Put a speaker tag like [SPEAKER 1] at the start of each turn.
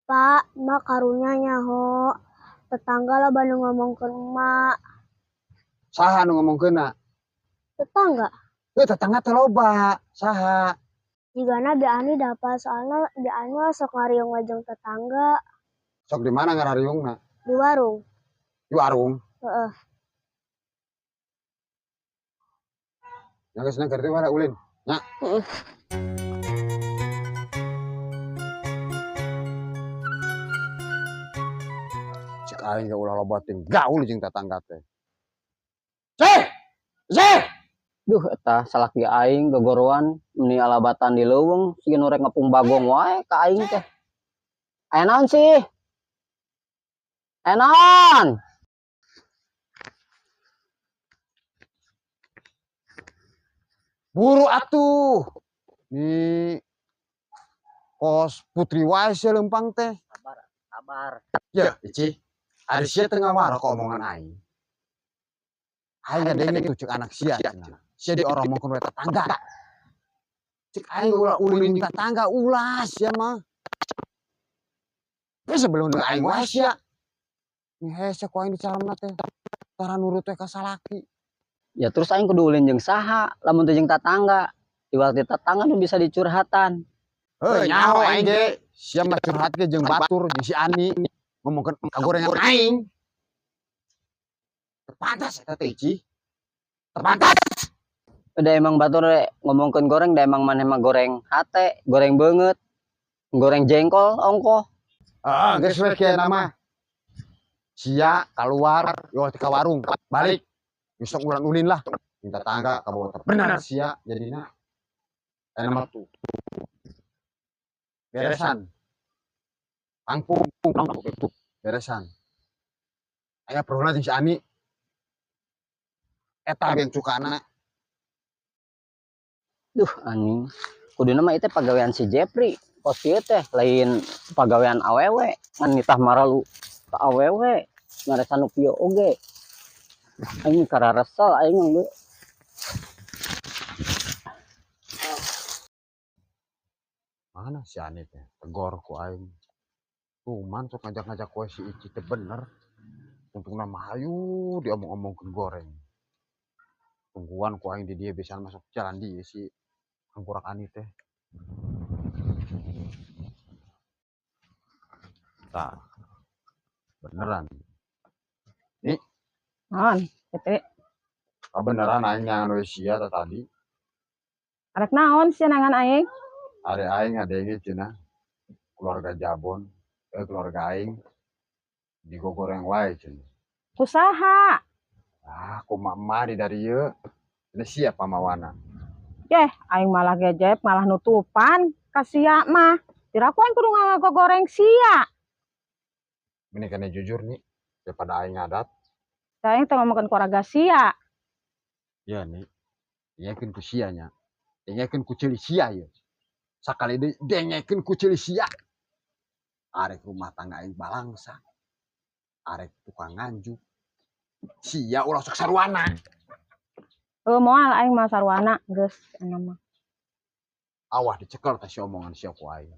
[SPEAKER 1] Pak, mak karunya nyaho. Tetangga lah bandung ngomong ke emak.
[SPEAKER 2] Saha nu ngomongkeunna?
[SPEAKER 1] Tetangga,
[SPEAKER 2] Tetangga teh loba. Saha?
[SPEAKER 1] jigana Bi Ani dapat soalnya Bi Ani sok ngariung wajeng tetangga
[SPEAKER 2] Sok di mana ngarariungna?
[SPEAKER 1] di warung.
[SPEAKER 2] Di warung.
[SPEAKER 1] Heeh.
[SPEAKER 2] Nya geus ngerti wae ulin. Nya.
[SPEAKER 1] Heeh.
[SPEAKER 2] Cek aing ge ulah loba teh gaul jeung tetangga teh. Ceh! Ceh!
[SPEAKER 3] Duh, eta salaki aing gogoroan meni alabatan di leuweung sieun nu rek ngepung bagong wae ka aing teh. Aya naon sih? Aya naon?
[SPEAKER 2] Buru atuh. Ni kos Putri wae sia leumpang teh.
[SPEAKER 3] Sabar.
[SPEAKER 2] Ya, Ici. Ari sia teu ngawara ka omongan aing. Aing ngadenge tuh cek anak sia cenah. Sia dioromongkeun we tetangga. Cek aing ulah ulin jeung tetangga ulah sia mah. Geus sebelum deui aing wae sia. Ni hese ku aing dicalemna teh. Tara nurut we ka salaki.
[SPEAKER 3] Ya terus aing kudu ulin jeung saha lamun teu jeung tatangga. Iwal ti tetangga nu bisa dicurhatan.
[SPEAKER 2] Heuh nyaho aing ge. Sia mah curhat ge jeung batur jeung si Ani ngomongkeun kagorengan aing. Terpantas eta teh Ici. Terpantas.
[SPEAKER 3] Udah emang batur ngomongkeun goreng da emang maneh mah goreng hate, goreng beungeut, goreng jengkol ongkoh.
[SPEAKER 2] Heeh, geus we kieu nama. Sia keluar, yo ka warung, balik. Besok ulan ulin lah. Minta tangga ka bawah bener sia jadina. Eta mah tuh. Beresan. Pangpung itu beresan. Aya peruna jeung si Ani. Eta yang cukana.
[SPEAKER 3] Duh anjing. Kuduna mah itu pagawean si Jepri. Kos ieu teh lain pagawean awewe. Ngan nitah maralu ka awewe. Ngaresan nu kieu oge. Aing kararesel aing ge.
[SPEAKER 2] Mana si Ani teh? Tegor ku aing. Cuman sok ngajak-ngajak we si Ici teh bener. Untungna mah hayu diomong-omongkeun goreng. Tungguan ku aing di dieu bisa masuk jalan dieu si angkurak Ani teh. Tah. Beneran. Nih,
[SPEAKER 4] Naon, Tete?
[SPEAKER 2] beneran aing nyangan we sia tadi.
[SPEAKER 4] Arek naon sia nangan aing?
[SPEAKER 2] Ari aing ngadenge cenah. Keluarga Jabon, keluarga aing digogoreng wae cenah.
[SPEAKER 4] Kusaha?
[SPEAKER 2] Ah, kumaha di dari ieu. Ini siap pamawana.
[SPEAKER 4] Yeh, aing malah gejep, malah nutupan ka sia mah. Diraku aing kudu ngagogoreng sia.
[SPEAKER 2] Ini kena jujur nih, daripada aing ngadat.
[SPEAKER 4] Aing teh ngomongkeun keluarga sia.
[SPEAKER 2] Ya nih, dengekeun ku sia nya. Dengekeun ku ceuli sia ieu. Sakali deui dengekeun ku ceuli sia. Arek rumah tangga aing balangsa. Arek tukang nganjuk. Sia ulah sok sarwana.
[SPEAKER 4] Moal aing mah sarwana geus ena mah.
[SPEAKER 2] Awah dicekel teh si omongan sia ku aing.